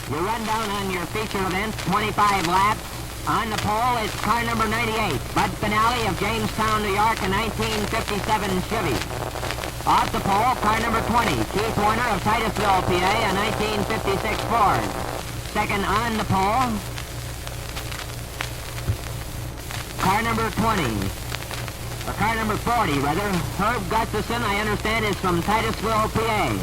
Your rundown on your feature event, 25 laps. On the pole is car number 98, Bud Finale of Jamestown, New York, a 1957 Chevy. Off the pole, car number 20, Keith Warner of Titusville, PA, a 1956 Ford. Second on the pole, car number 20, or car number 40, rather. Herb Gustafson, I understand, is from Titusville, PA.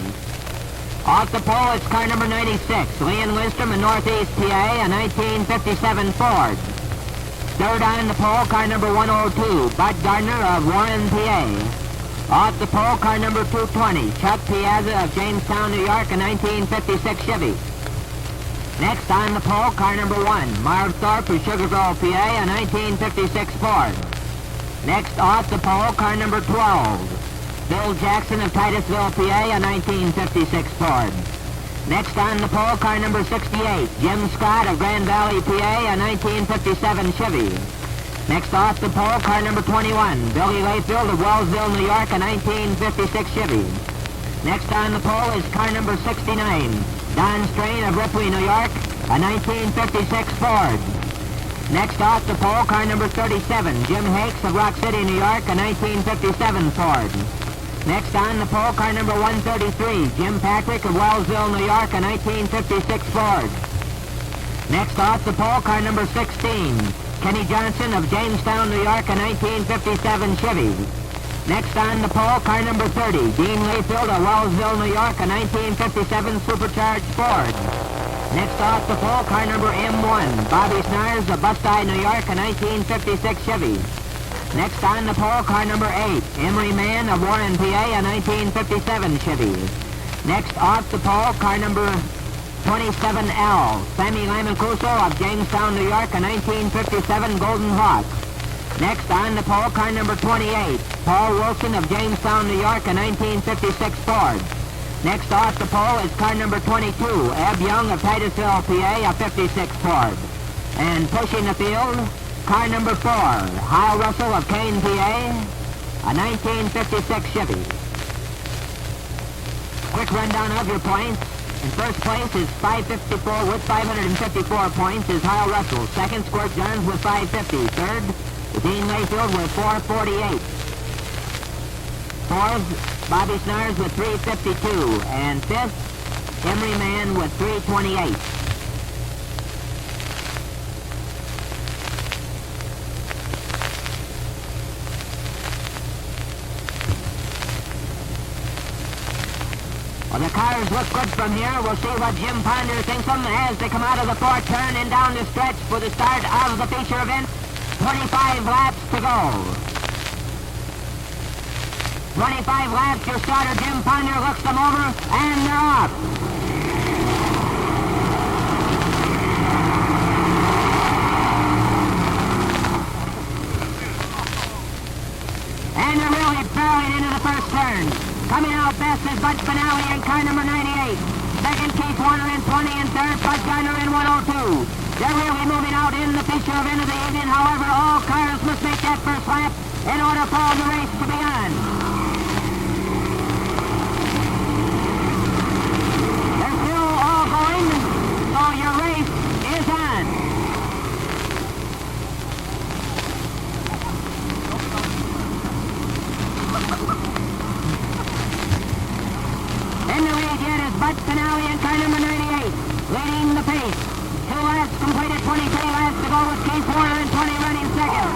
Off the pole, it's car number 96, Leon Lindstrom of Northeast PA, a 1957 Ford. Third on the pole, car number 102, Bud Gardner of Warren, PA. Off the pole, car number 220, Chuck Piazza of Jamestown, New York, a 1956 Chevy. Next on the pole, car number 1, Marv Thorpe of Sugar Grove, PA, a 1956 Ford. Next off the pole, car number 12, Bill Jackson of Titusville, PA, a 1956 Ford. Next on the pole, car number 68, Jim Scott of Grand Valley, PA, a 1957 Chevy. Next off the pole, car number 21, Billy Layfield of Wellsville, New York, a 1956 Chevy. Next on the pole is car number 69, Don Strain of Ripley, New York, a 1956 Ford. Next off the pole, car number 37, Jim Hakes of Rock City, New York, a 1957 Ford. Next on the pole, car number 133, Jim Patrick of Wellsville, New York, a 1956 Ford. Next off the pole, car number 16, Kenny Johnson of Jamestown, New York, a 1957 Chevy. Next on the pole, car number 30, Dean Layfield of Wellsville, New York, a 1957 Supercharged Ford. Next off the pole, car number M1, Bobby Schnars of Bustye, New York, a 1956 Chevy. Next on the pole, car number 8, Emery Mann of Warren, PA, a 1957 Chevy. Next off the pole, car number 27L, Sammy Lamancuso of Jamestown, New York, a 1957 Golden Hawk. Next on the pole, car number 28, Paul Wilson of Jamestown, New York, a 1956 Ford. Next off the pole is car number 22, Eb Young of Titusville, PA, a 56 Ford. And pushing the field, car number 4, Hal Russell of Kane, PA, a 1956 Chevy. Quick rundown of your points. In first place is 554 with 554 points is Hal Russell. Second, Squirt Johns with 550. Third, Dean Layfield with 448. Fourth, Bobby Schnars with 352. And fifth, Emery Mann with 328. Well, the cars look good from here. We'll see what Jim Ponder thinks of them as they come out of the fourth turn and down the stretch for the start of the feature event. 25 laps to go. 25 laps, your starter Jim Ponder looks them over, and they're off. And they're really barreling into the first turn. Coming out best is Bud Finale in car number 98. Second, Keith Warner in 20, and third, Bud Gardner in 102. They're really moving out in the feature event of the evening. However, all cars must make that first lap in order for the race to be on. They're still all going, so your race is on. In the lead yet is Bud Finale in car number 98, leading the pace. 2 laps completed, 23 laps to go with Keith Warner in 20 running second.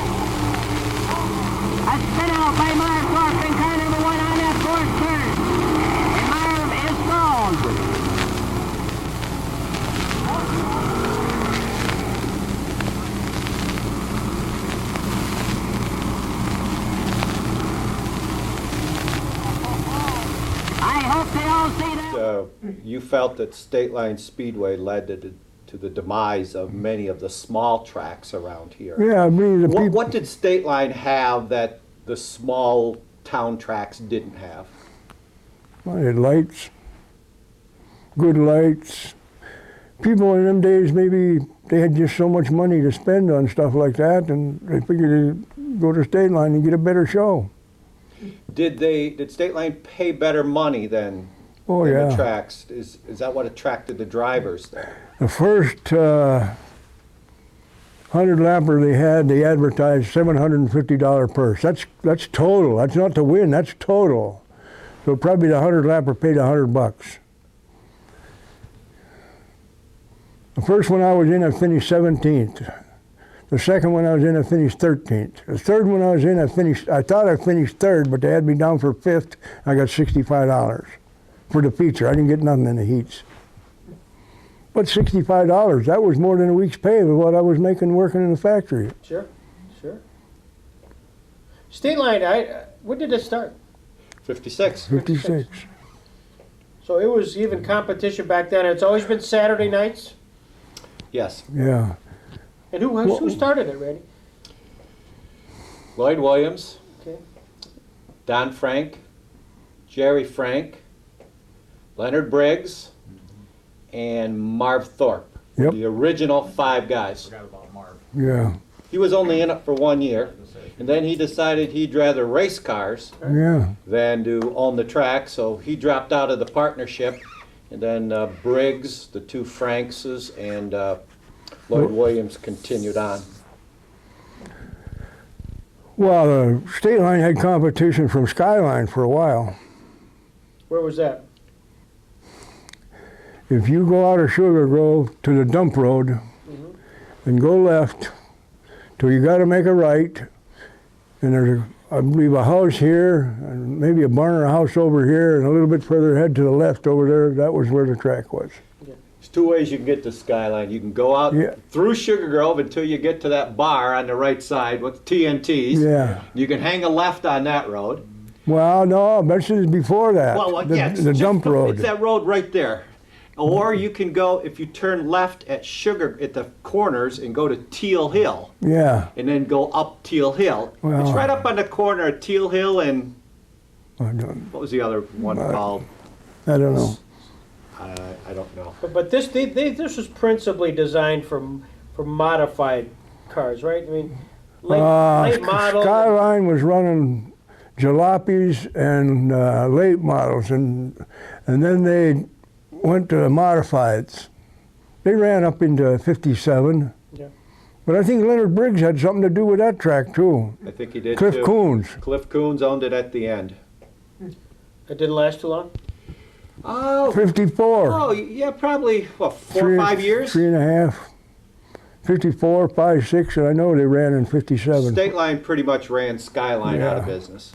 A spin out by Marv Thorpe in car number 1 on that fourth turn. And Marv is stalled. I hope they all see that. You felt that Stateline Speedway led to the demise of many of the small tracks around here. Yeah, I mean, What did Stateline have that the small town tracks didn't have? Well, they had lights, good lights. People in them days, maybe they had just so much money to spend on stuff like that, and they figured they'd go to Stateline and get a better show. Did Stateline pay better money than Oh, in yeah. the tracks. Is that what attracted the drivers there? The first 100-lapper they had, they advertised $750 purse. That's total. That's not the win. That's total. So probably the 100-lapper paid $100. The first one I was in, I finished 17th. The second one I was in, I finished 13th. The third one I was in, I thought I finished third, but they had me down for fifth. I got $65 for the feature. I didn't get nothing in the heats. But $65, that was more than a week's pay of what I was making working in the factory. Sure, sure. Stateline, when did it start? 56. 56. So it was even competition back then. It's always been Saturday nights? Yes. Yeah. And who started it, Randy? Lloyd Williams, Okay. Don Frank, Jerry Frank, Leonard Briggs, and Marv Thorpe. Yep. The original 5 guys. Forgot about Marv. Yeah. He was only in it for 1 year, and then he decided he'd rather race cars Yeah. than to own the track, so he dropped out of the partnership. And then Briggs, the 2 Frankses, and Lloyd Williams continued on. Well, the Stateline had competition from Skyline for a while. Where was that? If you go out of Sugar Grove to the dump road and go left till you got to make a right, and there's, I believe, a house here, and maybe a barn or a house over here, and a little bit further ahead to the left over there, that was where the track was. There's 2 ways you can get to Skyline. You can go out Yeah. through Sugar Grove until you get to that bar on the right side with TNTs. Yeah. You can hang a left on that road. Well, no, this is before that. It's the just dump road. It's that road right there. Or you can go, if you turn left at the corners and go to Teal Hill, Yeah. and then go up Teal Hill. Well- It's right up on the corner of Teal Hill and, I don't, what was the other one called? I don't know. I don't know. But this this was principally designed for modified cars, right? I mean, late model. Skyline was running jalopies and late models, and then they went to modifieds. They ran up into 57. Yeah. But I think Leonard Briggs had something to do with that track too. I think he did Cliff too. Coons. Cliff Coons owned it at the end. It didn't last too long? Oh, 54. oh yeah, probably, what, 4 or 5 years? 3.5. 54, 5, 6, and I know they ran in 57. Stateline pretty much ran Skyline out of Yeah. business.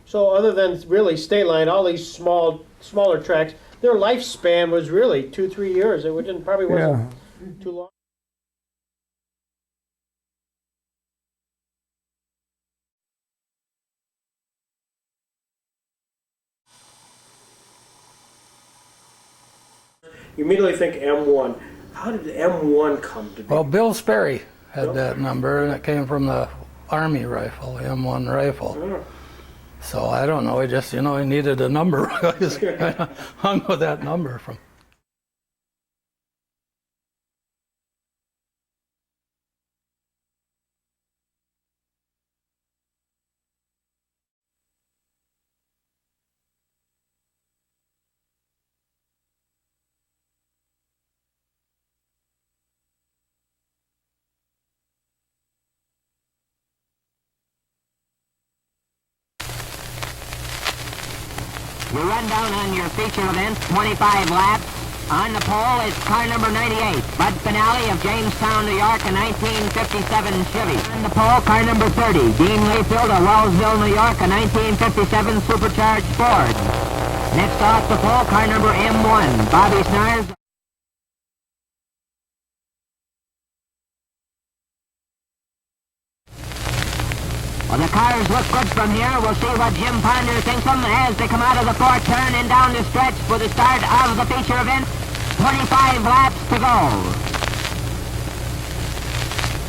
So other than really Stateline, all these smaller tracks, their lifespan was really 2-3 years. It probably wasn't too long. You immediately think M1. How did M1 come to be? Well, Bill Sperry had that number, and it came from the Army rifle, M1 rifle. Oh. So I don't know. He just, he needed a number. I just kind of hung with that number from. We run down on your feature event, 25 laps. On the pole is car number 98, Bud Finale of Jamestown, New York, a 1957 Chevy. On the pole, car number 30, Dean Layfield of Wellsville, New York, a 1957 Supercharged Ford. Next off the pole, car number M1, Bobby Schnars. Well, the cars look good from here. We'll see what Jim Ponder thinks of them as they come out of the fourth turn and down the stretch for the start of the feature event. 25 laps to go.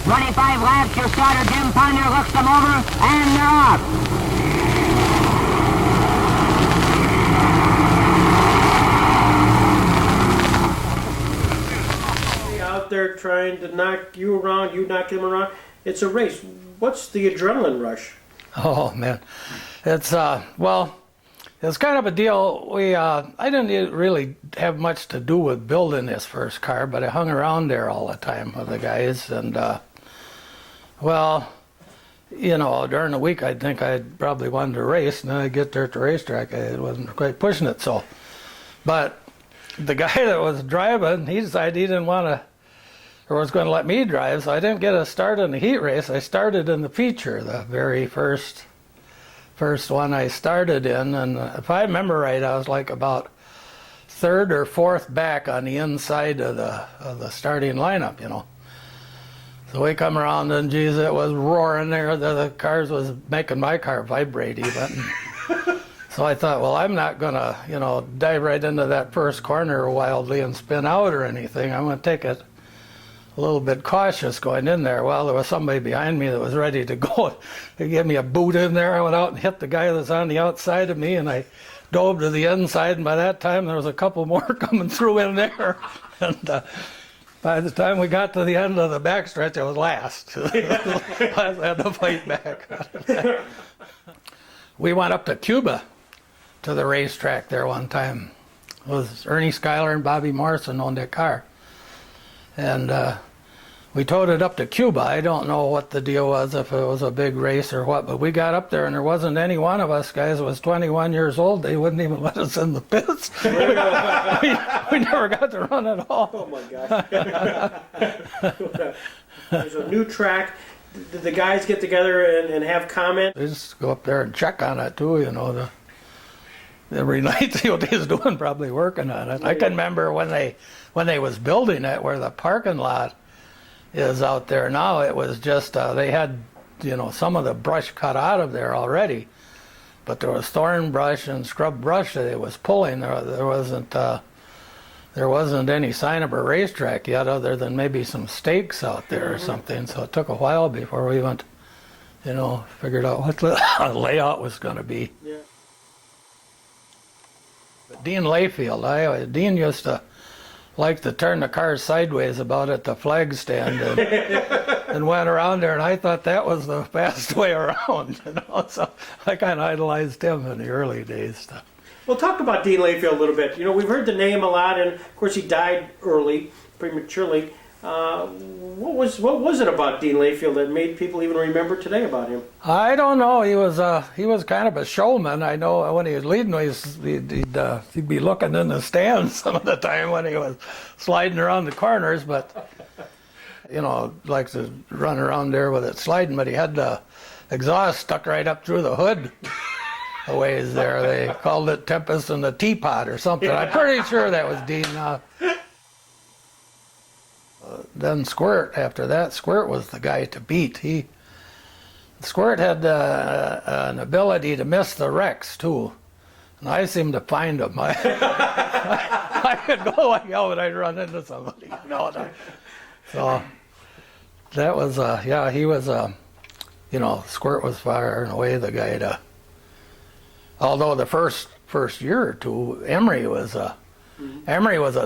25 laps, your starter Jim Ponder looks them over, and they're off. Out there trying to knock you around, you knock him around. It's a race. What's the adrenaline rush? Oh man, it's well, It's kind of a deal. I didn't really have much to do with building this first car, but I hung around there all the time with the guys. And, well, you know, during the week I'd think I'd probably wanted to race, and then I'd get there at the racetrack. I wasn't quite pushing it, so. But the guy that was driving, he decided he didn't want to, or was going to let me drive, so I didn't get a start in the heat race. I started in the feature, the very first one I started in, and if I remember right, I was like about third or fourth back on the inside of the starting lineup, you know. So we come around, and geez, it was roaring there. The cars was making my car vibrate even. So I thought, well, I'm not gonna, you know, dive right into that first corner wildly and spin out or anything. I'm gonna take it a little bit cautious going in there. Well, there was somebody behind me that was ready to go. They gave me a boot in there. I went out and hit the guy that was on the outside of me, and I dove to the inside, and by that time there was a couple more coming through in there. And by the time we got to the end of the backstretch, I was last. I had to fight back. We went up to Cuba to the racetrack there one time. It was Ernie Schuyler and Bobby Morrison owned that car. And we towed it up to Cuba. I don't know what the deal was, if it was a big race or what, but we got up there and there wasn't any one of us guys that was 21 years old. They wouldn't even let us in the pits. we never got to run at all. Oh my gosh. There's a new track. Did the guys get together and have comment? They just go up there and check on it too, you know. Every night, see what they was doing, probably working on it. I can remember when they was building it, where the parking lot is out there now, it was just, they had, you know, some of the brush cut out of there already, but there was thorn brush and scrub brush that it was pulling. There wasn't any sign of a racetrack yet, other than maybe some stakes out there or something, so it took a while before we went, you know, figured out what the layout was going to be. Yeah. Dean Layfield, Dean used to like to turn the cars sideways about at the flag stand and went around there, and I thought that was the fast way around, you know, so I kind of idolized him in the early days. Well, talk about Dean Layfield a little bit. You know, we've heard the name a lot, and of course he died early, prematurely. What was it about Dean Layfield that made people even remember today about him? I don't know. He was kind of a showman. I know when he was leading, he'd be looking in the stands some of the time when he was sliding around the corners. But you know, like to run around there with it sliding. But he had the exhaust stuck right up through the hood a ways there. They called it Tempest in the Teapot or something. I'm pretty sure that was Dean. Then Squirt, after that, Squirt was the guy to beat. Squirt had an ability to miss the wrecks, too. And I seemed to find them. I could go like hell, but I'd run into somebody. You know? So that was, yeah, he was, you know, Squirt was far and away the guy to, although the first year or two, Emery was a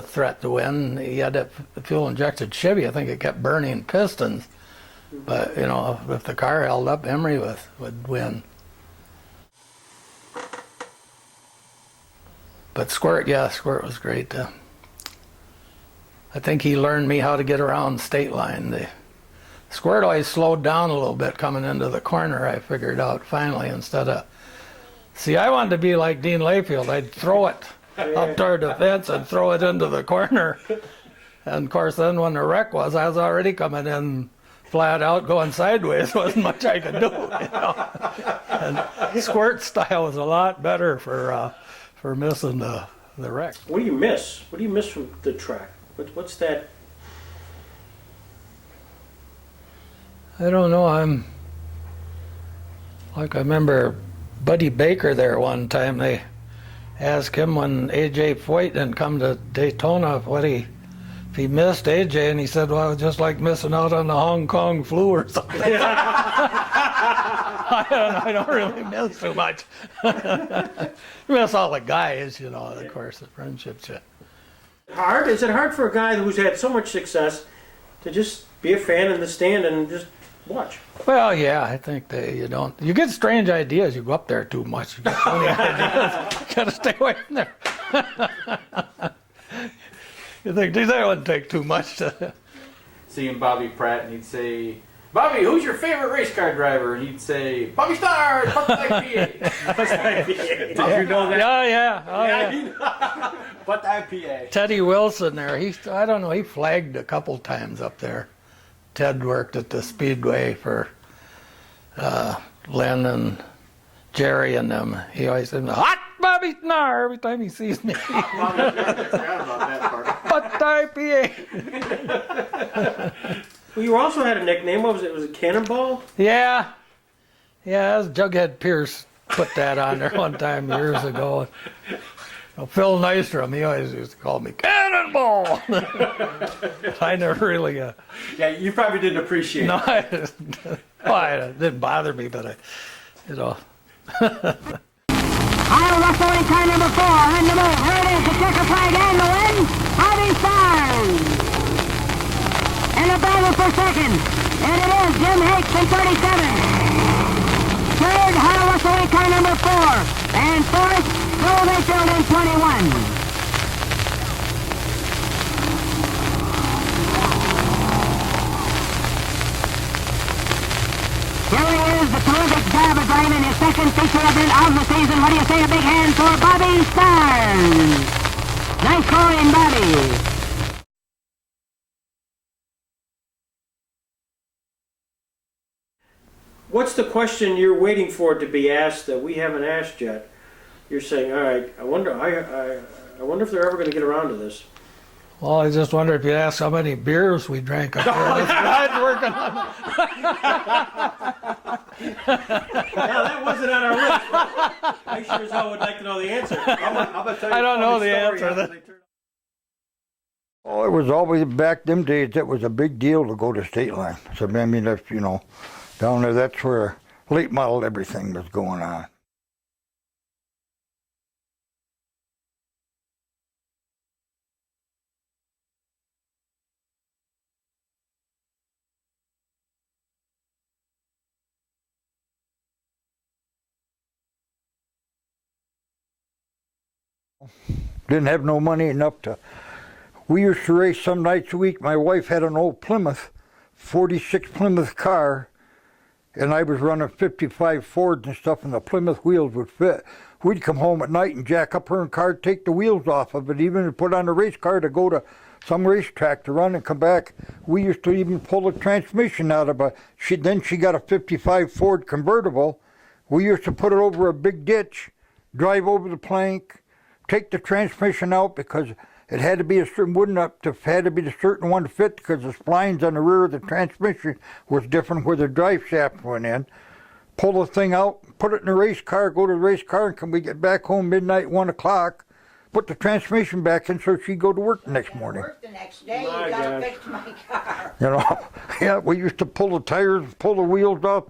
threat to win. He had that fuel-injected Chevy. I think it kept burning pistons. But, you know, if the car held up, Emery would win. But Squirt was great. I think he learned me how to get around Stateline. Squirt always slowed down a little bit coming into the corner, I figured out finally, instead of... See, I wanted to be like Dean Layfield. I'd throw it up toward the fence and throw it into the corner. And of course, then when the wreck was, I was already coming in flat out, going sideways. Wasn't much I could do, you know. And Squirt's style was a lot better for missing the wreck. What do you miss? What do you miss from the track? What's that? I don't know. I remember Buddy Baker there one time. They asked him when A.J. Foyt didn't come to Daytona if he missed A.J., and he said, well, it was just like missing out on the Hong Kong flu or something. I don't really miss too much. Miss all the guys, you know, of course, the friendships. Hard? Is it hard for a guy who's had so much success to just be a fan in the stand and just watch? Well, yeah, I think that you get strange ideas. You go up there too much. You get funny ideas. gotta stay away from there. You think, geez, that wouldn't take too much to... Seeing Bobby Pratt, and he'd say, Bobby, who's your favorite race car driver? And he'd say, Bobby Schnars, Buck IPA. Did you know that? Yeah. Oh, yeah. Buck IPA. Teddy Wilson there, I don't know, he flagged a couple times up there. Ted worked at the Speedway for Len and Jerry and them. He always said, hot Bobby Schnars every time he sees me. Buck IPA. Well, you also had a nickname. What was it? Was it Cannonball? Yeah, that was Jughead Pierce put that on there one time years ago. Well, Phil Nystrom, he always used to call me Cannonball. I never really... Yeah, you probably didn't appreciate no, it. it didn't bother me, but Iowa wrestling car number 4 on the move. Here it is, the checker flag and the win. Bobby Schnars. In the battle for second. And it is Jim Hakes in 37. Third, Iowa wrestling car number 4. And fourth, Bill Layfield in 21. Here he is, the terrific job of driving his second feature event of the season. What do you say? A big hand for Bobby Schnars. Nice scoring, Bobby. What's the question you're waiting for to be asked that we haven't asked yet? You're saying, all right, I wonder if they're ever going to get around to this. Well, I just wonder if you ask how many beers we drank up there. I'm working on Yeah, that wasn't on our list. I sure as hell would like to know the answer. I don't know the answer. Oh, it was always, back them days, it was a big deal to go to Stateline. So, I mean, if, you know, down there, that's where late model everything was going on. Didn't have no money enough to... We used to race some nights a week. My wife had an old Plymouth, 46 Plymouth car, and I was running 55 Fords and stuff, and the Plymouth wheels would fit. We'd come home at night and jack up her car, take the wheels off of it, even put on a race car to go to some racetrack to run and come back. We used to even pull the transmission out of then she got a 55 Ford convertible. We used to put it over a big ditch, drive over the plank, take the transmission out because it had to be a certain had to be the certain one to fit because the splines on the rear of the transmission was different where the drive shaft went in. Pull the thing out, put it in the race car, go to the race car, and can we get back home midnight, 1 o'clock, put the transmission back in so she'd go to work the next morning. Work the next day, you gotta fix my car. You know, yeah, we used to pull the tires, pull the wheels off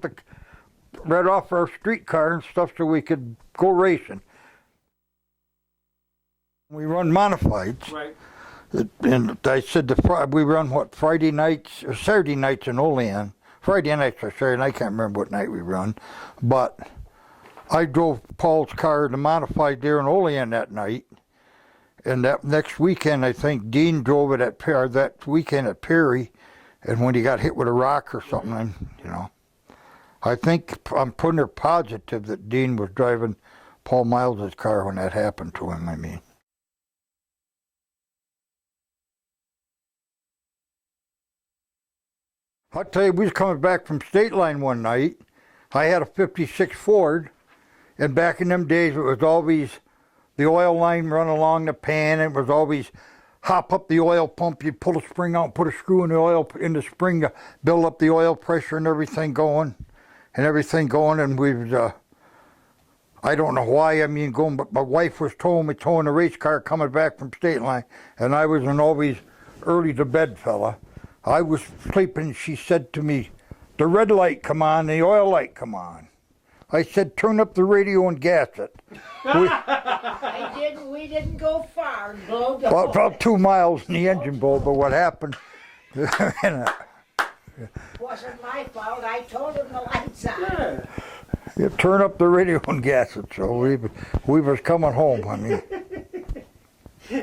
right off our street car and stuff so we could go racing. We run modifieds, Right. and I said we run Friday nights or Saturday nights in Olean. Friday nights or Saturday, I can't remember what night we run, but I drove Paul's car, the modified there in Olean that night, and that next weekend I think Dean drove it that weekend at Perry, and when he got hit with a rock or something, you know, I think I'm pretty positive that Dean was driving Paul Miles' car when that happened to him. I mean. I'll tell you, we was coming back from Stateline one night. I had a 56 Ford, and back in them days it was always the oil line run along the pan, and it was always hop up the oil pump, you pull the spring out, put a screw in the spring to build up the oil pressure and everything going, and we was, I don't know why, I mean, but my wife was towing a race car coming back from Stateline, and I was an always early to bed fella. I was sleeping, she said to me, the red light come on, the oil light come on. I said, turn up the radio and gas it. We didn't go far. About 2 miles in the engine blow, but what happened? Wasn't my fault. I told him the lights on. You turn up the radio and gas it. So we was coming home. I mean,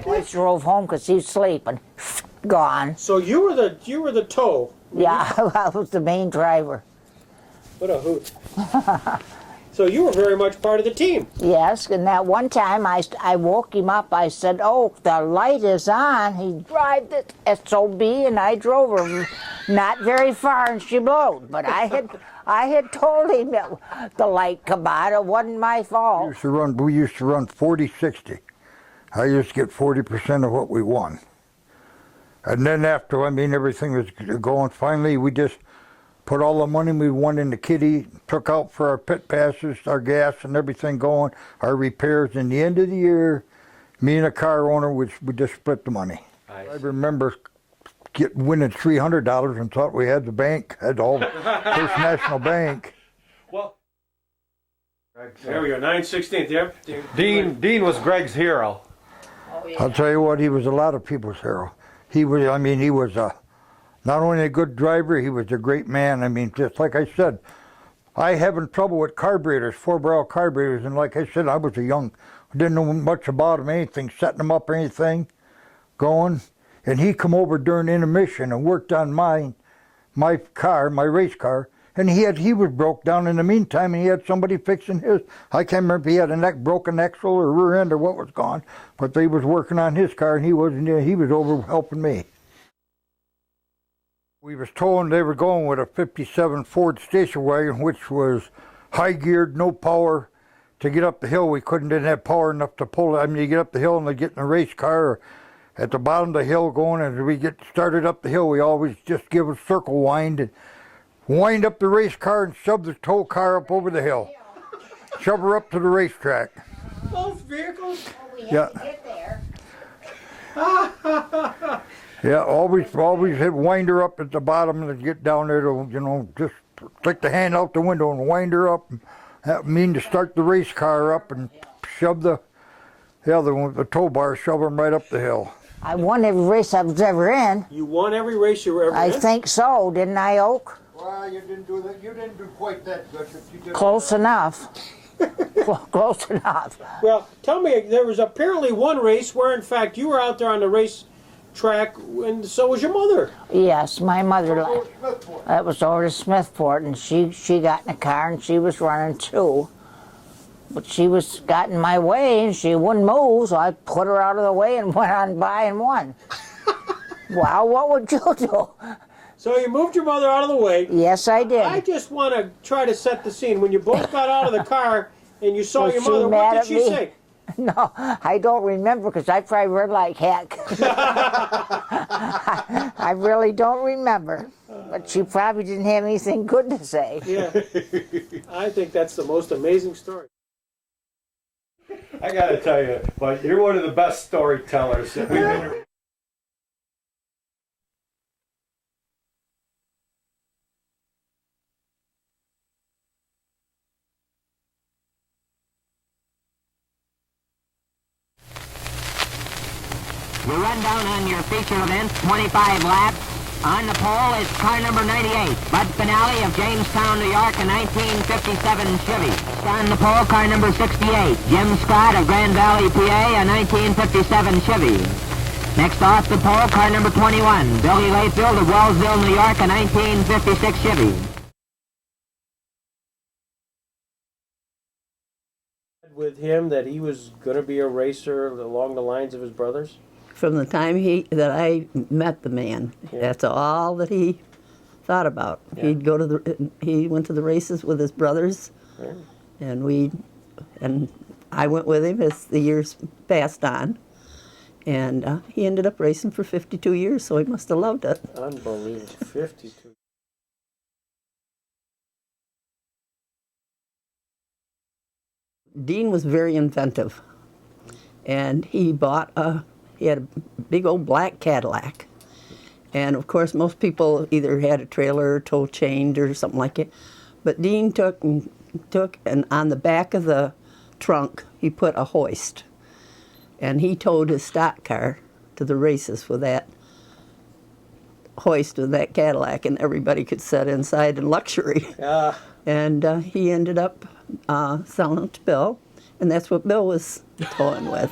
Boys drove home because he was sleeping. Gone. So you were the tow. Yeah, I was the main driver. What a hoot. So you were very much part of the team. Yes, and that one time I woke him up. I said, "Oh, the light is on." He drive the SOB, and I drove her not very far, and she blowed. But I had told him that the light come on. It wasn't my fault. we used to run 40-60. I used to get 40% of what we won. And then after, I mean, everything was going, finally we just put all the money we won in the kitty, took out for our pit passes, our gas and everything going, our repairs. In the end of the year, me and a car owner, we just split the money. Nice. I remember winning $300 and thought we had the bank, had all the First National Bank. Well, there we go, 9/16. Yep. Dean was Greg's hero. Oh, yeah. I'll tell you what, he was a lot of people's hero. He was not only a good driver, he was a great man. I mean, just like I said, I having trouble with carburetors, 4-barrel carburetors, and like I said, I was didn't know much about them, anything, setting them up or anything, going. And he come over during intermission and worked on my car, my race car, and he was broke down in the meantime, and he had somebody fixing his. I can't remember if he had a broken axle or rear end or what was gone, but they was working on his car, and he was over helping me. We was told they were going with a 57 Ford station wagon, which was high geared, no power. To get up the hill, didn't have power enough to pull it. I mean, you get up the hill and they get in a race car, or at the bottom of the hill going, and as we get started up the hill, we always just give a circle wind and wind up the race car and shove the tow car up over the hill. Shove her up to the racetrack. Both vehicles? Oh, we had Yeah. to get there. Yeah, always hit wind her up at the bottom and get down there to, just take the hand out the window and wind her up. That mean to start the race car up and shove the tow bar, shove them right up the hill. I won every race I was ever in. You won every race you were ever I in? think so, didn't I, Oak? Well, you didn't do that. You didn't do quite that good. You did Close enough. Close enough. Well, tell me, there was apparently one race where, in fact, you were out there on the race track, and so was your mother. Yes, my mother. That was over to Smithport, and she got in a car and she was running too. But she got in my way and she wouldn't move, so I put her out of the way and went on by and won. Wow, what would you do? So you moved your mother out of the way. Yes, I did. I just want to try to set the scene. When you both got out of the car and you saw Was your she mother, mad what did at she me? say? No, I don't remember because I probably run like heck. I really don't remember. But she probably didn't have anything good to say. Yeah. I think that's the most amazing story. I gotta tell you, but you're one of the best storytellers that we've interviewed. We run down on your feature event, 25 laps. On the pole is car number 98, Bud Finale of Jamestown, New York, a 1957 Chevy. On the pole, car number 68, Jim Scott of Grand Valley, PA, a 1957 Chevy. Next off the pole, car number 21, Billy Layfield of Wellsville, New York, a 1956 Chevy. With him that he was going to be a racer along the lines of his brothers? From the time that I met the man, that's all that he thought about. Yeah. He went to the races with his brothers, and I went with him as the years passed on, and he ended up racing for 52 years, so he must have loved it. Unbelievable, 52. Dean was very inventive, and he had a big old black Cadillac. And of course, most people either had a trailer or tow chained or something like it. But Dean took and on the back of the trunk, he put a hoist. And he towed his stock car to the races with that hoist of that Cadillac, and everybody could sit inside in luxury. And he ended up selling them to Bill, and that's what Bill was towing with.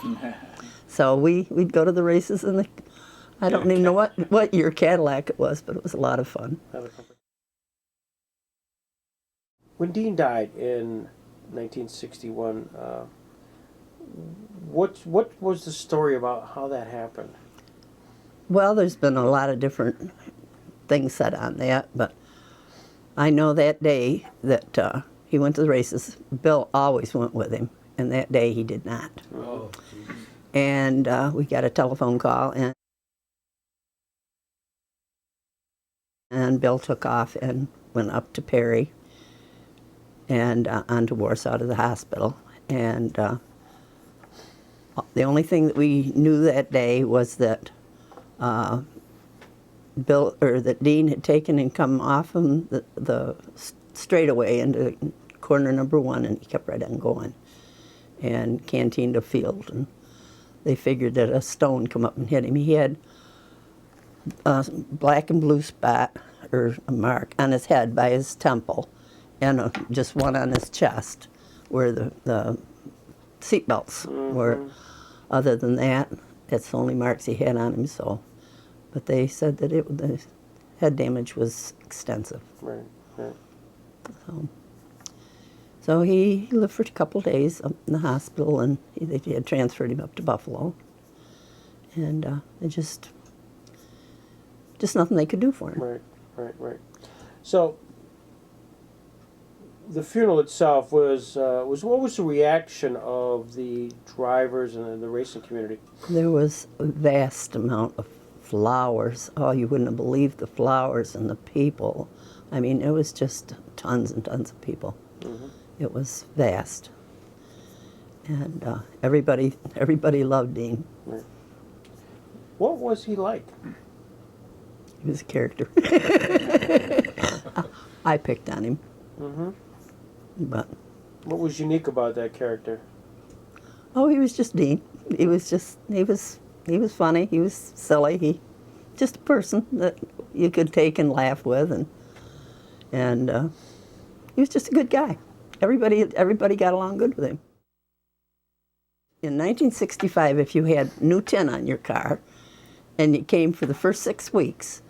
So we'd go to the races in the, I don't even know what year Cadillac it was, but it was a lot of fun. When Dean died in 1961, what was the story about how that happened? Well, there's been a lot of different things said on that, but I know that day that he went to the races, Bill always went with him, and that day he did not. Oh, And we got a telephone call, and Bill took off and went up to Perry and on to Warsaw to the hospital. And the only thing that we knew that day was that that Dean had taken and come off him the straightaway into corner number 1, and he kept right on going and canteened a field. And they figured that a stone come up and hit him. He had a black and blue spot, or a mark, on his head by his temple, and just one on his chest where the seat belts were. Other than that, that's the only marks he had on him. So, but they said that the head damage was extensive. Right, right. So he lived for a couple of days up in the hospital, and they had transferred him up to Buffalo. And it just nothing they could do for him. Right, right, right. So the funeral itself was what was the reaction of the drivers and the racing community? There was a vast amount of flowers. Oh, you wouldn't have believed the flowers and the people. I mean, it was just tons and tons of people. It was vast. And everybody loved Dean. Right. What was he like? He was a character. I picked on him. But What was unique about that character? oh, he was just Dean. He was funny. He was silly. He just a person that you could take and laugh with, and he was just a good guy. Everybody got along good with him. In 1965, if you had new tin on your car, and you came for the first 6 weeks,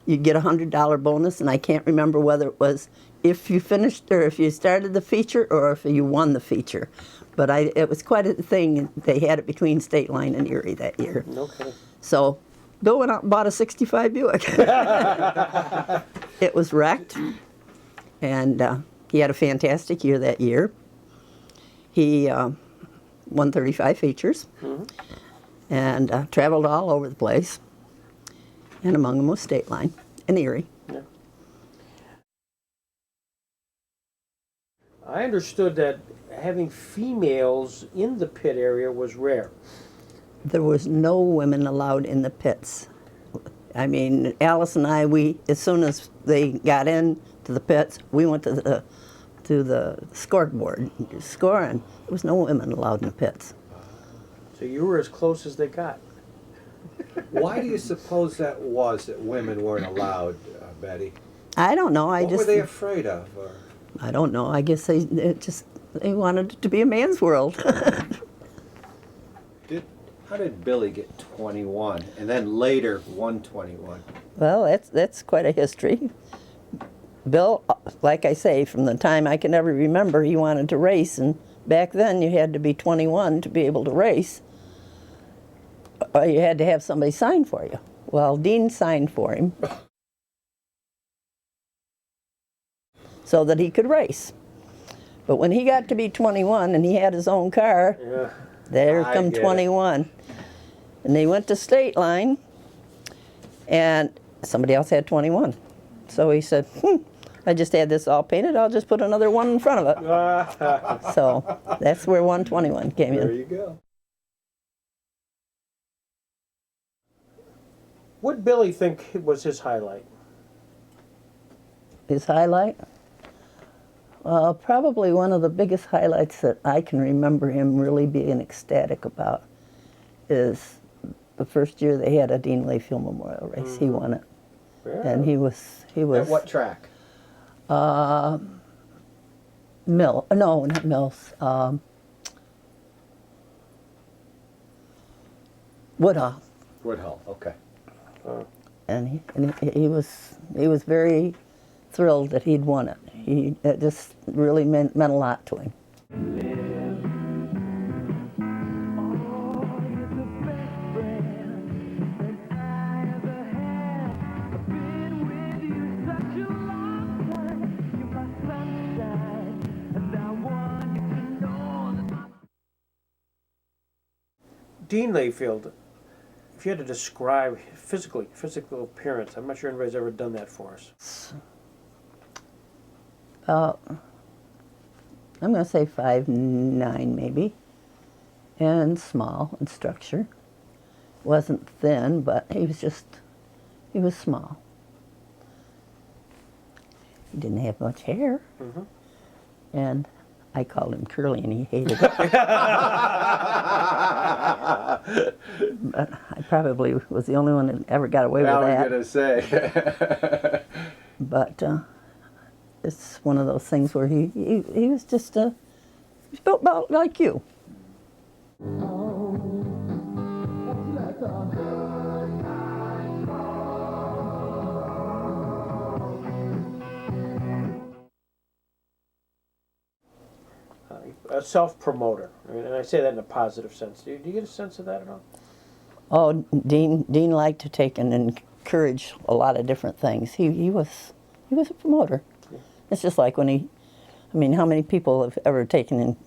you'd get a $100 bonus, and I can't remember whether it was if you finished or if you started the feature or if you won the feature. But it was quite a thing. They had it between Stateline and Erie that year. Okay. So Bill went out and bought a 65 Buick. It was wrecked, and he had a fantastic year that year. He won 35 features and traveled all over the place, and among them was Stateline and Erie. Yeah. I understood that having females in the pit area was rare. There was no women allowed in the pits. I mean, Alice and I, as soon as they got in to the pits, we went to the scoreboard scoring. There was no women allowed in the pits. So you were as close as they got. Why do you suppose that was, that women weren't allowed, Betty? I don't know. What were they afraid of? Or? I don't know. I guess they wanted it to be a man's world. How did Billy get 21 and then later won 21? Well, that's quite a history. Bill, like I say, from the time I can ever remember, he wanted to race, and back then you had to be 21 to be able to race. Or you had to have somebody sign for you. Well, Dean signed for him so that he could race. But when he got to be 21 and he had his own car, there come 21. And they went to Stateline, and somebody else had 21. So he said, I just had this all painted, I'll just put another one in front of it. So that's where 121 came in. There you go. What did Billy think was his highlight? His highlight? Well, probably one of the biggest highlights that I can remember him really being ecstatic about is the first year they had a Dean Layfield Memorial race. He won it. Yeah. And he was At what track? No, not Mills. Woodhull. Woodhull, okay. And he was very thrilled that he'd won it. It just really meant a lot to him. Dean Layfield, if you had to describe physical appearance, I'm not sure anybody's ever done that for us. I'm going to say 5'9" maybe, and small in structure. Wasn't thin, but he was small. He didn't have much hair, and I called him curly, and he hated it. But I probably was the only one that ever got away with that. I was going to say. But it's one of those things where he was just he's built about like you. A self-promoter, and I say that in a positive sense. Do you get a sense of that at all? Oh, Dean liked to take and encourage a lot of different things. He was a promoter. Yeah. It's just like when how many people have ever taken and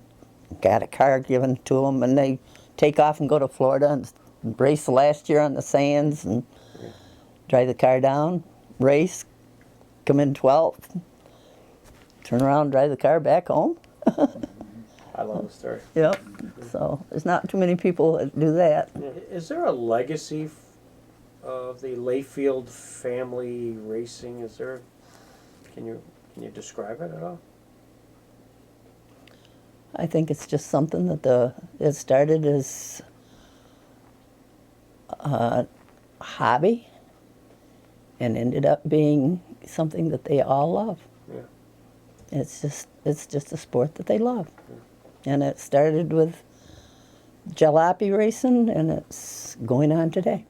got a car given to them and they take off and go to Florida and race last year on the sands and drive the car down, race, come in 12th, turn around, drive the car back home. I love the story. Yep. So there's not too many people that do that. Is there a legacy of the Layfield family racing? Is there? Can you describe it at all? I think it's just something that it started as a hobby and ended up being something that they all love. Yeah. It's just a sport that they love. Yeah. And it started with jalopy racing, and it's going on today.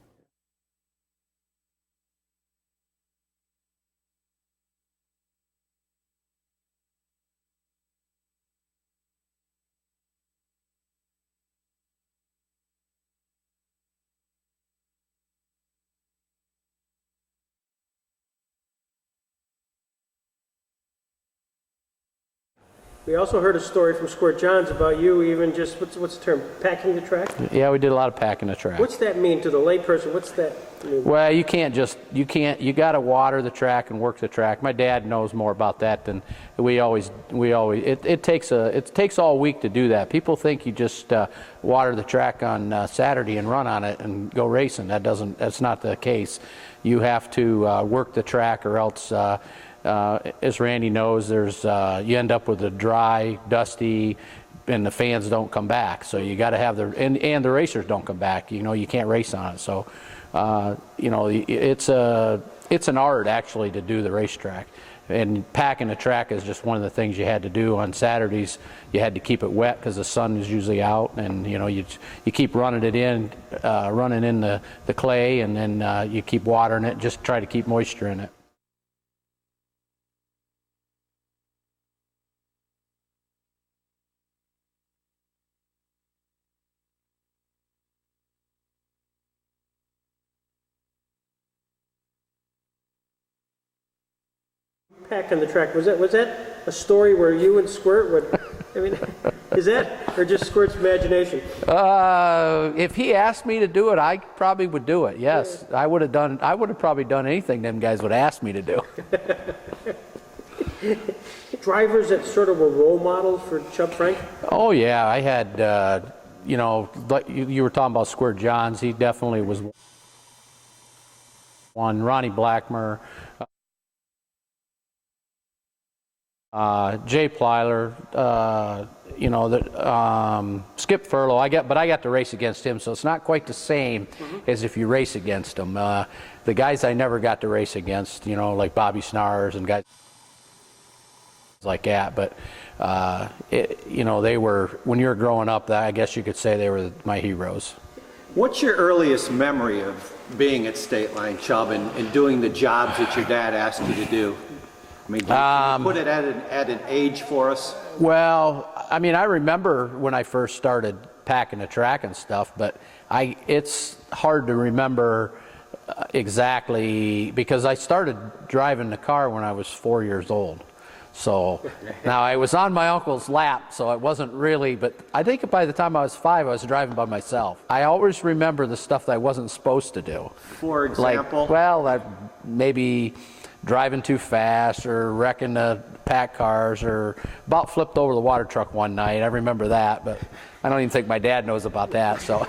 We also heard a story from Squirt Johns about you even just, what's the term, packing the track? Yeah, we did a lot of packing the track. What's that mean to the layperson? What's that mean? Well, you got to water the track and work the track. My dad knows more about that than we always, it takes all week to do that. People think you just water the track on Saturday and run on it and go racing. That's not the case. You have to work the track, or else as Randy knows, you end up with a dry, dusty, and the fans don't come back. So you got to have and the racers don't come back. You can't race on it. So it's an art actually to do the racetrack. And packing the track is just one of the things you had to do on Saturdays. You had to keep it wet because the sun is usually out, and you keep running it in, the clay, and then you keep watering it. Just try to keep moisture in it. Packing the track, was that a story where you and Squirt would, is that, or just Squirt's imagination? If he asked me to do it, I probably would do it. Yes, I would have probably done anything them guys would ask me to do. Drivers that sort of were role models for Chub Frank? Oh yeah, I had, like you were talking about Squirt Johns. He definitely was one. Ronnie Blackmer. Jay Plyler, Skip Furlow. But I got to race against him, so it's not quite the same as if you race against him. The guys I never got to race against, like Bobby Schnars and guys like that. But you know, they were, when you were growing up, I guess you could say they were my heroes. What's your earliest memory of being at Stateline, Chub, and doing the jobs that your dad asked you to do? I mean, can you put it at an age for us? Well, I mean, I remember when I first started packing the track and stuff, but it's hard to remember exactly, because I started driving the car when I was 4 years old. So now I was on my uncle's lap, so it wasn't really, but I think by the time I was 5, I was driving by myself. I always remember the stuff that I wasn't supposed to do. For example? Like, well, maybe driving too fast or wrecking the pack cars, or about flipped over the water truck one night. I remember that, but I don't even think my dad knows about that. So.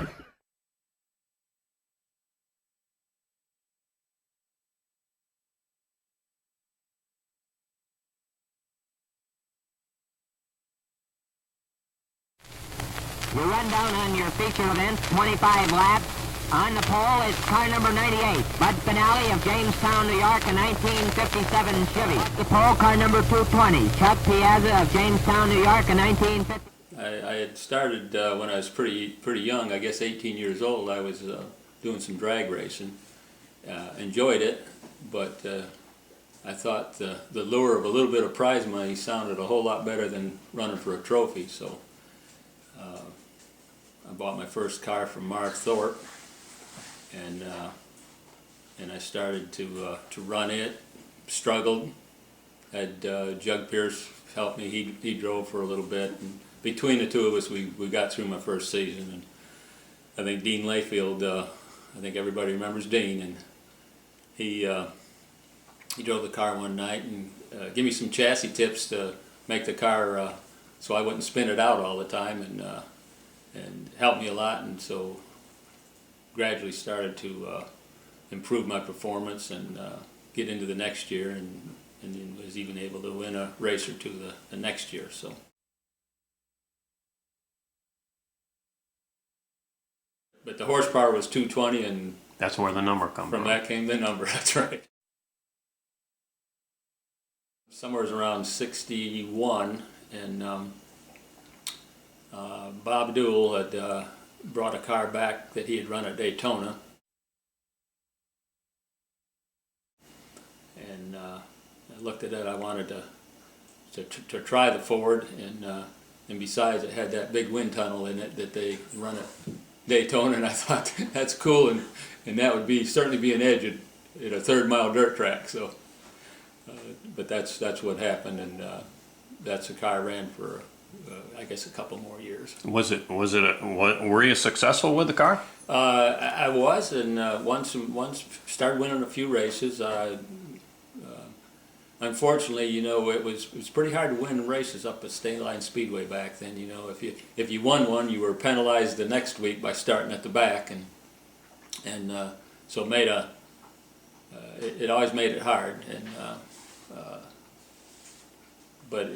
You run down on your feature event, 25 laps. On the pole is car number 98, Bud Finale of Jamestown, New York, a 1957 Chevy. The pole, car number 220, Chuck Piazza of Jamestown, New York, a 1950. I had started when I was pretty young, I guess 18 years old. I was doing some drag racing. Enjoyed it, but I thought the lure of a little bit of prize money sounded a whole lot better than running for a trophy. So I bought my first car from Mark Thorpe, and I started to run it. Struggled. Had Jug Pierce help me. He drove for a little bit, and between the two of us, we got through my first season. And I think Dean Layfield, I think everybody remembers Dean, and he drove the car one night and gave me some chassis tips to make the car so I wouldn't spin it out all the time, and helped me a lot, and so gradually started to improve my performance and get into the next year, and was even able to win a race or two the next year. So. But the horsepower was 220, and that's where the number comes from. From that came the number, that's right. Somewhere around 61, and Bob Duell had brought a car back that he had run at Daytona. And I looked at it, I wanted to try the Ford, and besides it had that big wind tunnel in it that they run at Daytona, and I thought that's cool, and that would certainly be an edge at a 3rd-mile dirt track. So, but that's what happened, and that's a car I ran for I guess a couple more years. Were you successful with the car? I was, and once started winning a few races. Unfortunately, you know, it was pretty hard to win races up at Stateline Speedway back then. You know, if you won one, you were penalized the next week by starting at the back, and so it made it always made it hard. And but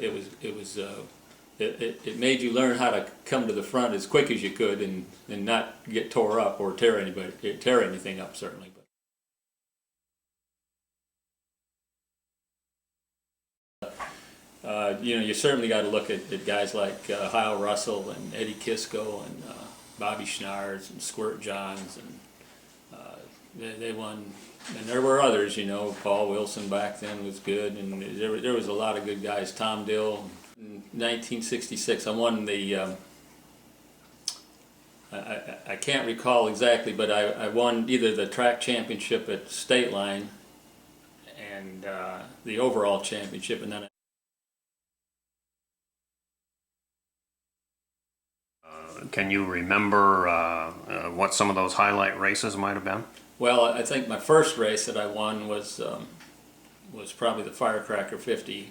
it made you learn how to come to the front as quick as you could, and not get tore up or tear anything up, certainly. You know, you certainly got to look at guys like Hyle Russell and Eddie Kisco and Bobby Schnars and Squirt Johns, and they won. And there were others, you know. Paul Wilson back then was good, and there was a lot of good guys. Tom Dill. In 1966, I won the. I can't recall exactly, but I won either the track championship at Stateline and the overall championship, and then. Can you remember what some of those highlight races might have been? Well, I think my first race that I won was probably the Firecracker 50,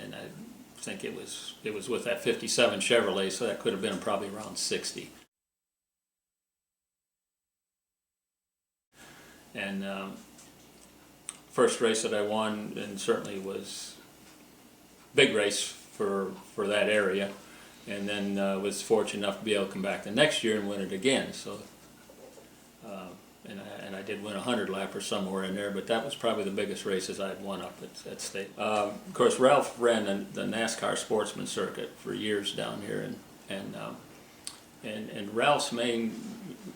and I think it was with that 57 Chevrolet, so that could have been probably around 60. And first race that I won, and certainly was big race for that area. And then was fortunate enough to be able to come back the next year and win it again. So, and I did win a 100-lapper somewhere in there, but that was probably the biggest races I'd won up at State. Of course, Ralph ran the NASCAR sportsman circuit for years down here, and Ralph's main,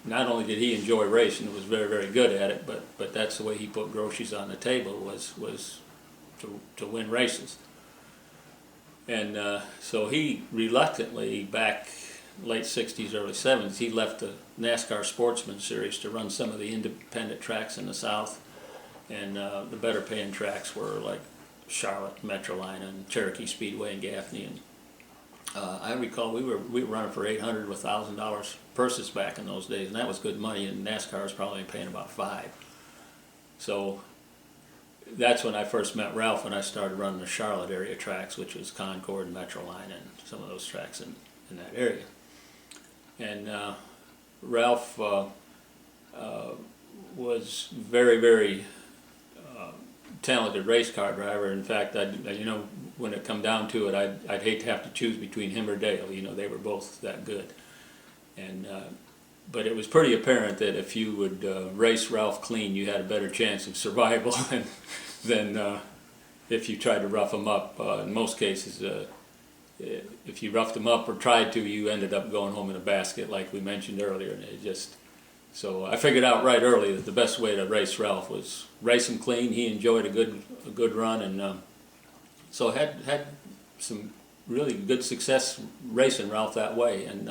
not only did he enjoy racing, was very, very good at it, but that's the way he put groceries on the table, was to win races. And so he reluctantly, back late 60s, early 70s, he left the NASCAR Sportsman Series to run some of the independent tracks in the South. And the better paying tracks were like Charlotte, Metroline, and Cherokee Speedway and Gaffney. And I recall we were running for $800 with $1,000 purses back in those days, and that was good money, and NASCAR was probably paying about $5. So that's when I first met Ralph, when I started running the Charlotte area tracks, which was Concord and Metroline and some of those tracks in that area. And Ralph was very, very talented race car driver. In fact, when it come down to it, I'd hate to have to choose between him or Dale. They were both that good. And but it was pretty apparent that if you would race Ralph clean, you had a better chance of survival than if you tried to rough him up. In most cases, if you roughed him up or tried to, you ended up going home in a basket, like we mentioned earlier. And so I figured out right early that the best way to race Ralph was race him clean. He enjoyed a good run, and so had some really good success racing Ralph that way. And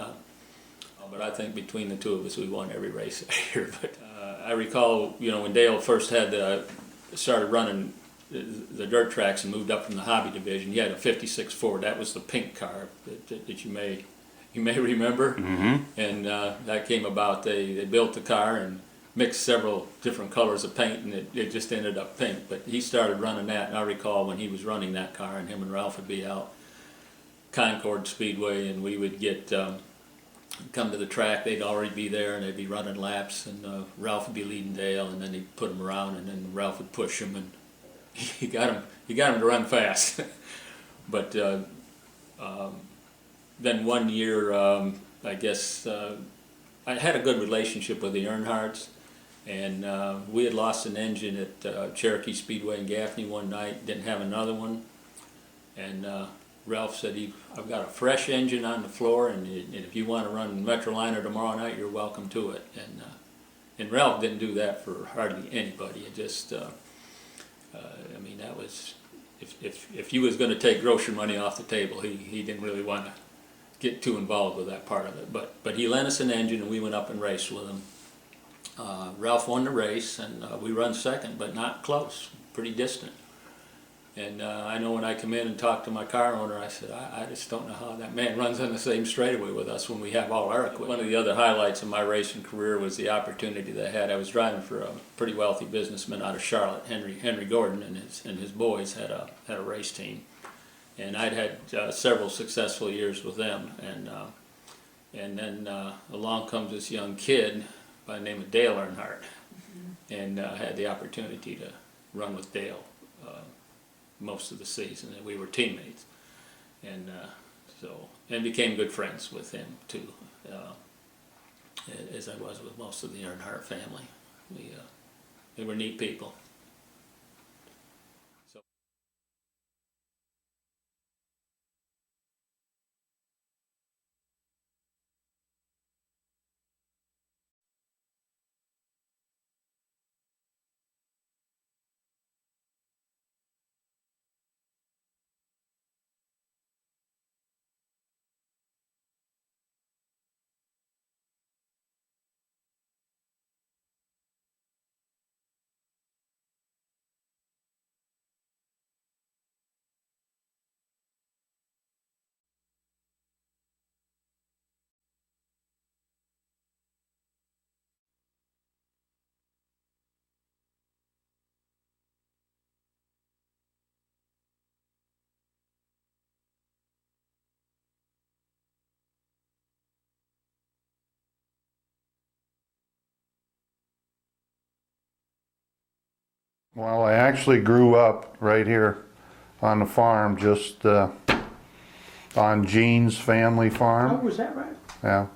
but I think between the two of us, we won every race here. But I recall, when Dale first started running the dirt tracks and moved up from the hobby division, he had a '56 Ford. That was the pink car that you may remember. Mm-hmm. And that came about. They built the car and mixed several different colors of paint, and it just ended up pink. But he started running that, and I recall when he was running that car, and him and Ralph would be out Concord Speedway, and we would get come to the track. They'd already be there, and they'd be running laps, and Ralph would be leading Dale, and then he'd put him around, and then Ralph would push him, and he got him to run fast. But then one year, I guess I had a good relationship with the Earnhardts, and we had lost an engine at Cherokee Speedway in Gaffney one night, didn't have another one, and Ralph said, I've got a fresh engine on the floor, and if you want to run Metroliner tomorrow night, you're welcome to it. And Ralph didn't do that for hardly anybody. It just, that was, if you was going to take grocery money off the table, he didn't really want to get too involved with that part of it. But he lent us an engine, and we went up and raced with him. Ralph won the race, and we run second, but not close, pretty distant. And I know when I come in and talk to my car owner, I said, I just don't know how that man runs on the same straightaway with us when we have all our equipment. One of the other highlights of my racing career was the opportunity that I had. I was driving for a pretty wealthy businessman out of Charlotte, Henry Gordon, and his boys had a race team. And I'd had several successful years with them. And then along comes this young kid by the name of Dale Earnhardt, and had the opportunity to run with Dale most of the season, and we were teammates, and became good friends with him too, as I was with most of the Earnhardt family. They were neat people. Well, I actually grew up right here on the farm, just on Gene's family farm. Oh, was that right? Yeah.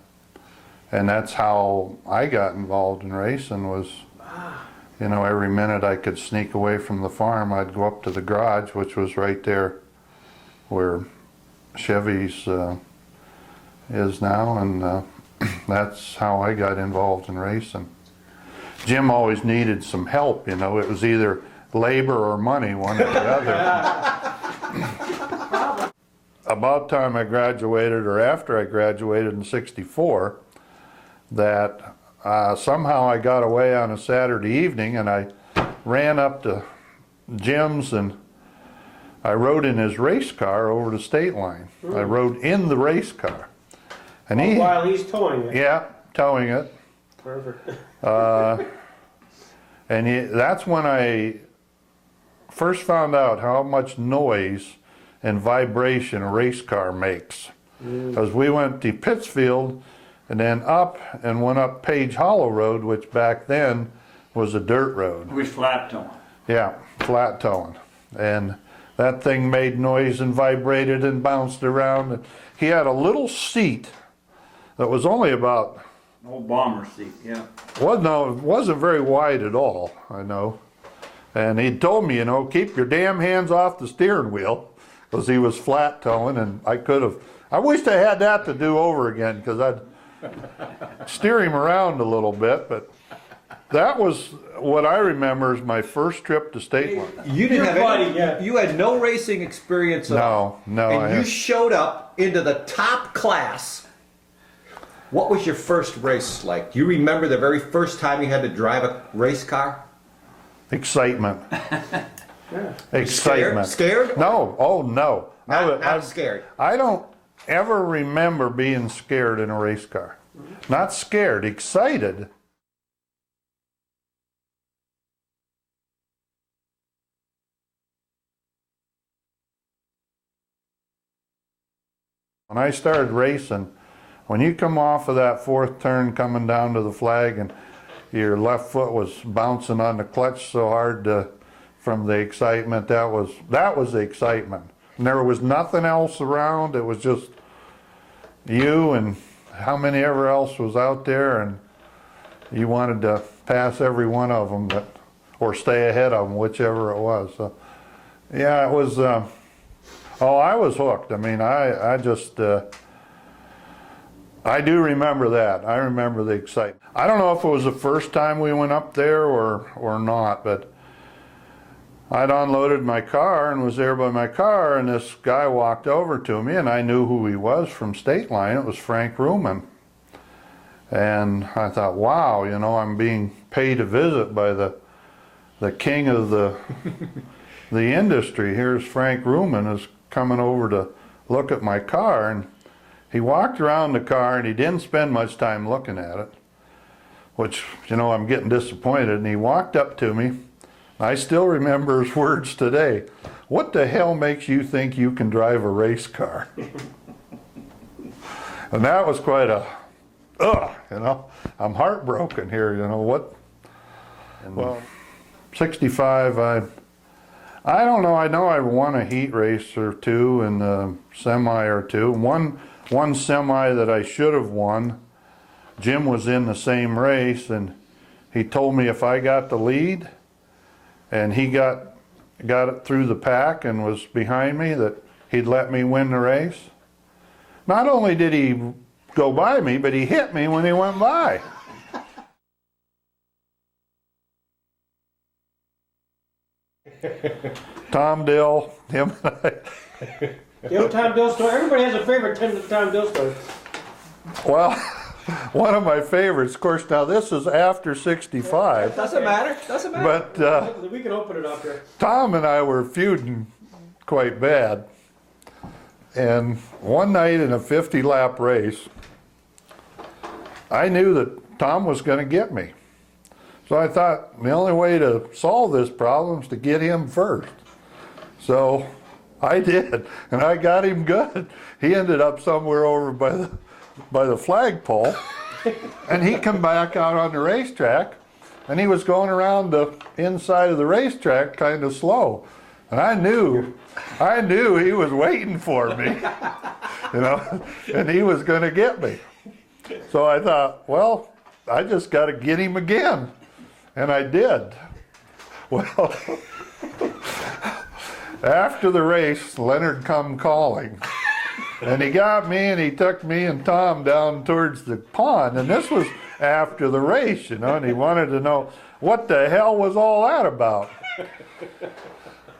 And that's how I got involved in racing was, you know, every minute I could sneak away from the farm, I'd go up to the garage, which was right there where Chevy's is now, and that's how I got involved in racing. Jim always needed some help, you know, it was either labor or money, one or the other. About time I graduated, or after I graduated in '64, that somehow I got away on a Saturday evening and I ran up to Jim's and I rode in his race car over to Stateline. I rode in the race car. And while he's towing it. Yeah, towing it. Perfect. And that's when I first found out how much noise and vibration a race car makes. Because we went to Pittsfield and then up and went up Page Hollow Road, which back then was a dirt road. It was flat towing. Yeah, flat towing. And that thing made noise and vibrated and bounced around. He had a little seat that was only about... An old bomber seat, yeah. Well, no, it wasn't very wide at all, I know. And he told me, you know, keep your damn hands off the steering wheel, because he was flat towing, and I could have... I wished I had that to do over again, because I'd steer him around a little bit, but that was what I remember as my first trip to Stateline. You didn't have any, you had no racing experience at all. No, and you showed up into the top class. What was your first race like? Do you remember the very first time you had to drive a race car? Excitement. Yeah. Excitement. Scared? No, oh no. Not scared. I don't ever remember being scared in a race car. Not scared, excited. When I started racing, when you come off of that fourth turn coming down to the flag and your left foot was bouncing on the clutch so hard from the excitement, that was the excitement. And there was nothing else around, it was just you and how many ever else was out there, and you wanted to pass every one of them, or stay ahead of them, whichever it was. So, yeah, it was, oh, I was hooked. I mean, I just, I do remember that. I remember the excitement. I don't know if it was the first time we went up there or not, but I'd unloaded my car and was there by my car, and this guy walked over to me, and I knew who he was from Stateline. It was Frank Ruman. And I thought, wow, you know, I'm being paid a visit by the king of the industry. Here's Frank Ruman is coming over to look at my car. And he walked around the car and he didn't spend much time looking at it, which, you know, I'm getting disappointed. And he walked up to me. I still remember his words today. What the hell makes you think you can drive a race car? And that was quite a, you know, I'm heartbroken here, you know, what? Well, 65, I don't know, I know I won a heat race or two and a semi or two. One semi that I should have won, Jim was in the same race, and he told me if I got the lead and he got it through the pack and was behind me, that he'd let me win the race. Not only did he go by me, but he hit me when he went by. Tom Dill, him and I. You know Tom Dill story? Everybody has a favorite Tom Dill story. Well, one of my favorites, of course, now this is after 65. Doesn't matter. But we can open it up here. Tom and I were feuding quite bad. And one night in a 50-lap race, I knew that Tom was going to get me. So I thought the only way to solve this problem is to get him first. So I did, and I got him good. He ended up somewhere over by the flagpole, and he come back out on the racetrack, and he was going around the inside of the racetrack kind of slow. And I knew he was waiting for me, you know, and he was going to get me. So I thought, well, I just got to get him again. And I did. Well, after the race, Leonard come calling. And he got me and he took me and Tom down towards the pond. And this was after the race, you know, and he wanted to know what the hell was all that about.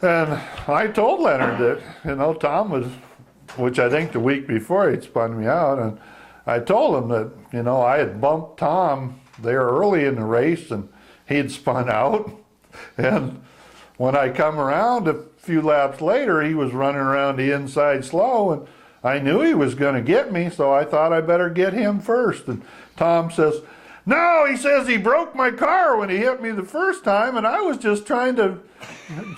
And I told Leonard that, you know, Tom was, which I think the week before he'd spun me out, and I told him that, you know, I had bumped Tom there early in the race and he'd spun out. And when I come around a few laps later, he was running around the inside slow, and I knew he was going to get me, so I thought I better get him first. And Tom says, no, he says he broke my car when he hit me the first time, and I was just trying to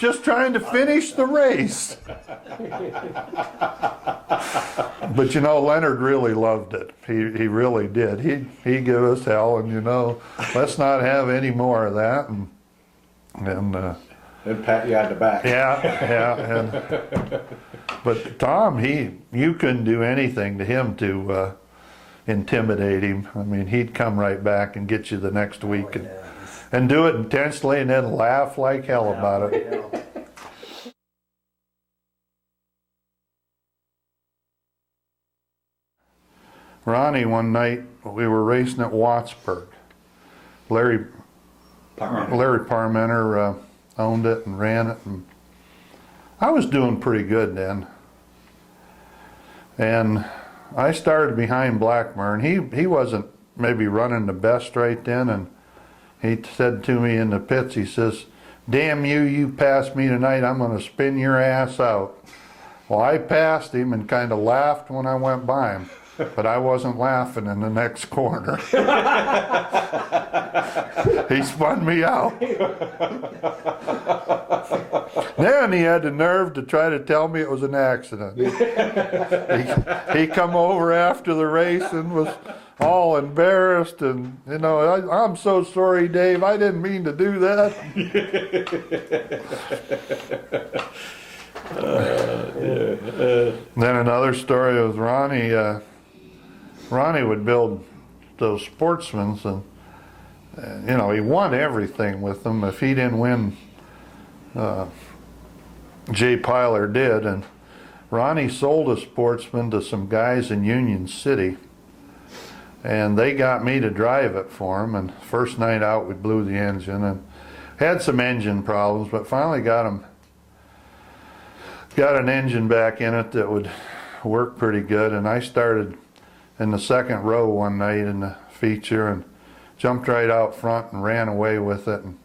finish the race. But you know, Leonard really loved it. He really did. He gave us hell, and you know, let's not have any more of that. And pat you on the back. Yeah. But Tom, you couldn't do anything to him to intimidate him. I mean, he'd come right back and get you the next week and do it intensely and then laugh like hell about it. Ronnie, one night, we were racing at Wattsburg. Larry Parmenter owned it and ran it, and I was doing pretty good then. And I started behind Blackmer, and he wasn't maybe running the best right then, and he said to me in the pits, he says, damn you, you passed me tonight, I'm going to spin your ass out. Well, I passed him and kind of laughed when I went by him, but I wasn't laughing in the next corner. He spun me out. Then he had the nerve to try to tell me it was an accident. He come over after the race and was all embarrassed, and you know, I'm so sorry, Dave, I didn't mean to do that. Then another story with Ronnie. Ronnie would build those sportsmen, and you know, he won everything with them. If he didn't win, Jay Piler did. And Ronnie sold a sportsman to some guys in Union City, and they got me to drive it for him. And first night out, we blew the engine and had some engine problems, but finally got an engine back in it that would work pretty good. And I started in the second row one night in the feature and jumped right out front and ran away with it. And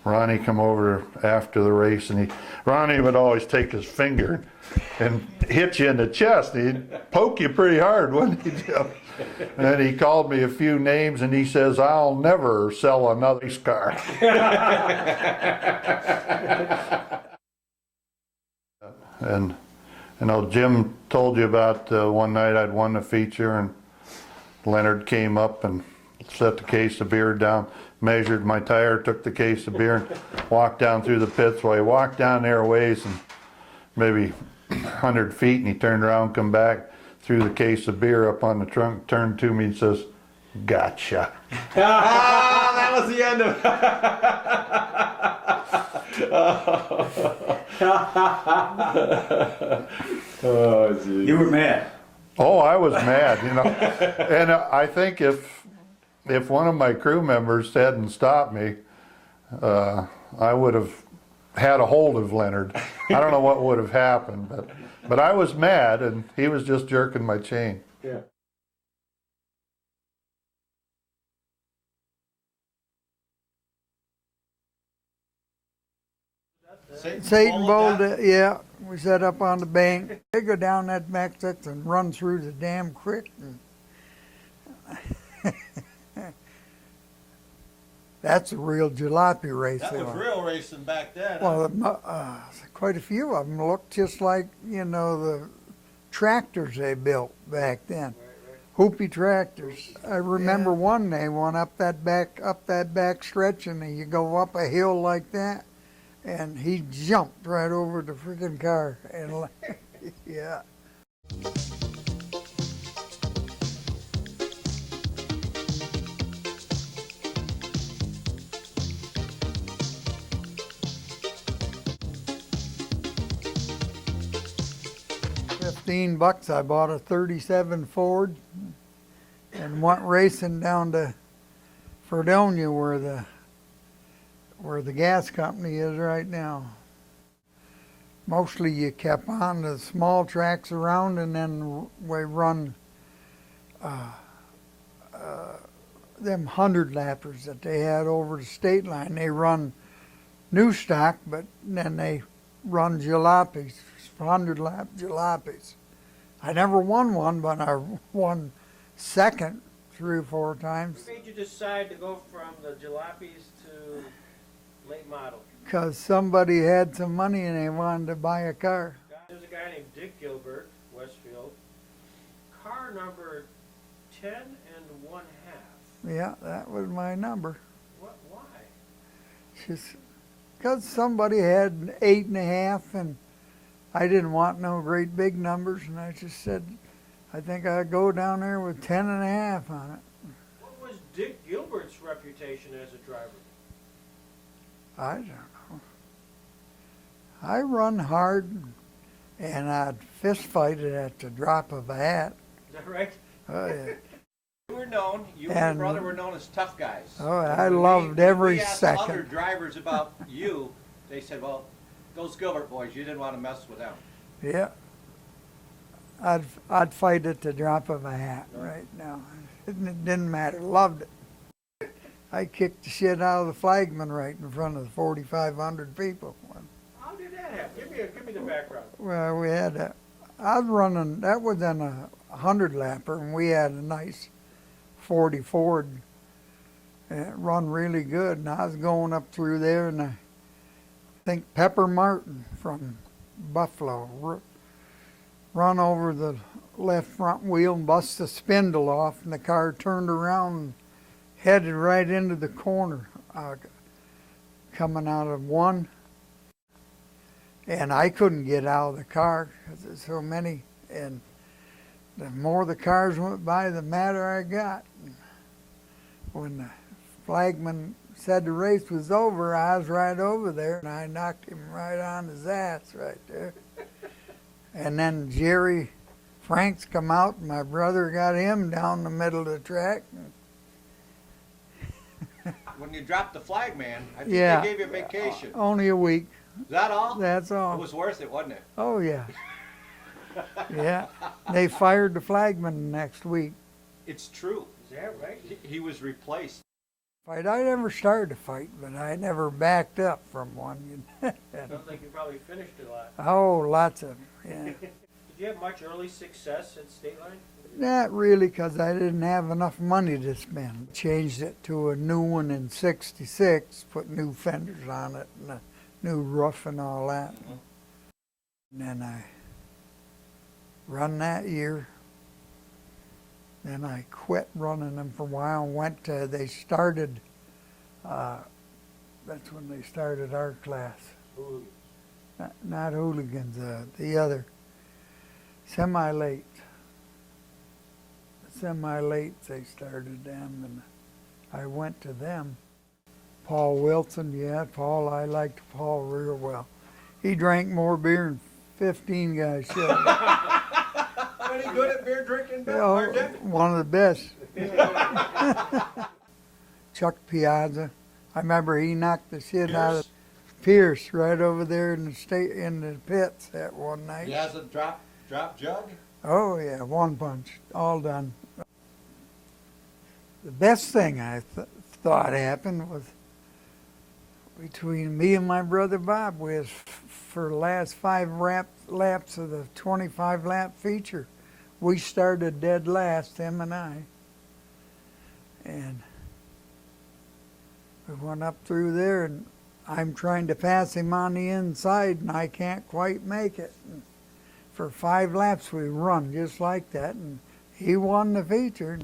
Ronnie come over after the race, and Ronnie would always take his finger and hit you in the chest. He'd poke you pretty hard, wouldn't he, Jim? And he called me a few names, and he says, I'll never sell another race car. And you know, Jim told you about one night I'd won the feature, and Leonard came up and set the case of beer down, measured my tire, took the case of beer, and walked down through the pits. Well, he walked down there a ways, and maybe 100 feet, and he turned around, come back, threw the case of beer up on the trunk, turned to me and says, gotcha. That was the end of it. You were mad. Oh, I was mad, you know. And I think if one of my crew members hadn't stopped me, I would have had a hold of Leonard. I don't know what would have happened, but I was mad, and he was just jerking my chain. Yeah. Satan Bowl, yeah, we set up on the bank. They go down that back section and run through the damn creek. That's a real jalopy race. That was real racing back then. Well, quite a few of them looked just like, you know, the tractors they built back then. Hoopy tractors. I remember one they went up that back stretch, and you go up a hill like that, and he jumped right over the freaking car, and yeah. $15 I bought a 37 Ford and went racing down to Fredonia where the gas company is right now. Mostly you kept on the small tracks around, and then we run them 100-lappers that they had over the state line. They run new stock, but then they run jalopies, 100-lap jalopies. I never won one, but I won second 3 or 4 times. What made you decide to go from the jalopies to late model? Because somebody had some money and they wanted to buy a car. There's a guy named Dick Gilbert, Westfield. Car number 10 1/2. Yeah, that was my number. What? Why? Just because somebody had an 8.5, and I didn't want no great big numbers, and I just said, I think I'd go down there with 10.5 on it. What was Dick Gilbert's reputation as a driver? I don't know. I run hard, and I'd fist fight it at the drop of a hat. Is that right? Oh, yeah. You were known, you and your brother were known as tough guys. Oh, I loved every second. When we asked other drivers about you, they said, well, those Gilbert boys, you didn't want to mess with them. Yeah. I'd fight at the drop of a hat right now. It didn't matter. Loved it. I kicked the shit out of the flagman right in front of the 4,500 people. How did that happen? Give me the background. Well, we had I was running, that was in a 100-lapper, and we had a nice 40 Ford. And it run really good, and I was going up through there, and I think Pepper Martin from Buffalo run over the left front wheel and bust the spindle off, and the car turned around and headed right into the corner coming out of 1. And I couldn't get out of the car because there's so many. And the more the cars went by, the madder I got. When the flagman said the race was over, I was right over there, and I knocked him right on his ass right there. And then Jerry Franks come out, and my brother got him down the middle of the track. When you dropped the flagman, I think Yeah. they gave you a vacation. Only a week. Is that all? That's all. It was worth it, wasn't it? Oh, yeah. Yeah. They fired the flagman the next week. It's true. Is that right? He was replaced. I never started a fight, but I never backed up from one. Sounds like you probably finished a lot. Oh, lots of them, yeah. Did you have much early success at Stateline? Not really, because I didn't have enough money to spend. Changed it to a new one in '66, put new fenders on it, and a new roof and all that. And then I run that year. Then I quit running them for a while and went to, they started, that's when they started our class. Not hooligans, the other, semi-late. Semi-late they started them, and I went to them. Paul Wilson, yeah, Paul, I liked Paul real well. He drank more beer than 15 guys should. Any good at beer drinking, Bill? Oh, one of the best. Chuck Piazza. I remember he knocked the shit out of Pierce right over there in the pits that one night. Piazza drop jug? Oh yeah, one punch, all done. The best thing I thought happened was between me and my brother Bob. Was for the last 5 laps of the 25-lap feature. We started dead last, him and I. And we went up through there, and I'm trying to pass him on the inside, and I can't quite make it. And for 5 laps, we run just like that, and he won the feature.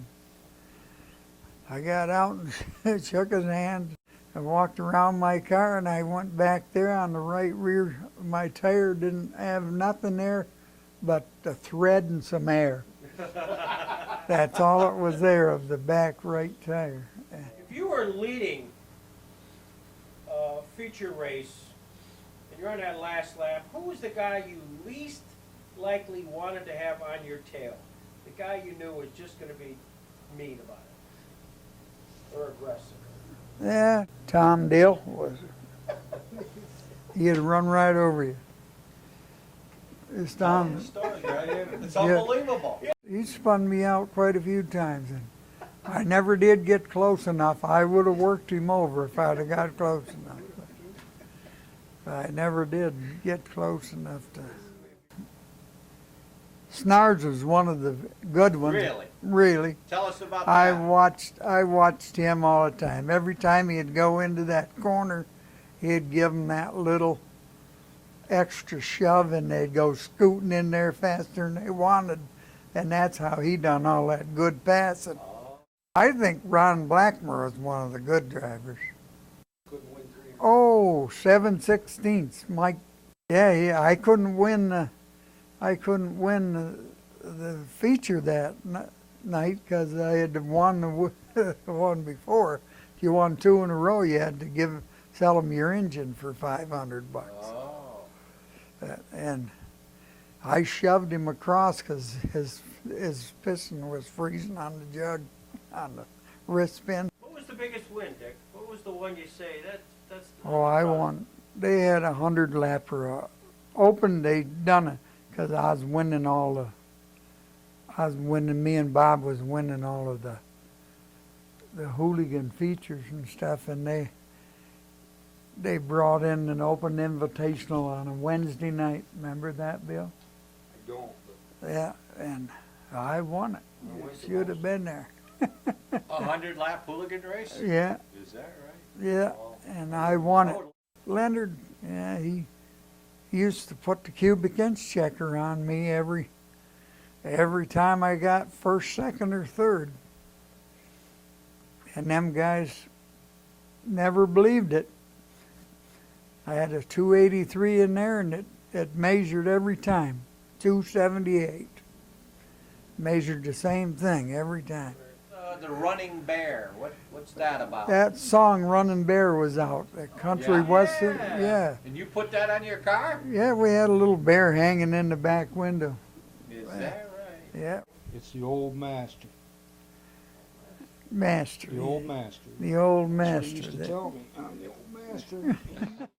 I got out and shook his hand. I walked around my car, and I went back there on the right rear. My tire didn't have nothing there but a thread and some air. That's all it was there of the back right tire. If you were leading a feature race and you're on that last lap, who was the guy you least likely wanted to have on your tail? The guy you knew was just going to be mean about it or aggressive. Yeah, Tom Dill was. He'd run right over you. It's Tom. It's unbelievable. He spun me out quite a few times, and I never did get close enough. I would have worked him over if I'd have got close enough. But I never did get close enough to. Schnars was one of the good ones. Really? Really. Tell us about I that. watched him all the time. Every time he'd go into that corner, he'd give them that little extra shove, and they'd go scooting in there faster than they wanted. And that's how he done all that good passing. I think Ron Blackmer was one of the good drivers. Oh, 7/16, Mike. Yeah, I couldn't win the feature that night because I had won the one before. If you won 2 in a row, you had to sell them your engine for $500. Oh. And I shoved him across because his piston was freezing on the jug, on the wrist pin. What was the biggest win, Dick? What was the one you say that's? Oh, I won. They had 100 lapper open. They done it because I was winning me and Bob was winning all of the hooligan features and stuff, and they brought in an open invitational on a Wednesday night. Remember that, Bill? I don't. Yeah, and I won it. You should have been there. 100-lap hooligan race? Yeah. Is that right? Yeah, and I won it. Leonard, yeah, he used to put the cubic inch checker on me every time I got first, second, or third. And them guys never believed it. I had a 283 in there, and it measured every time. 278. Measured the same thing every time. The Running Bear, what's that about? That song "Running Bear" was out. That country western, yeah. And you put that on your car? Yeah, we had a little bear hanging in the back window. Is that right? Yeah. It's the old master. Master. The old master. The old That's what master. he used to tell me. I'm the old master.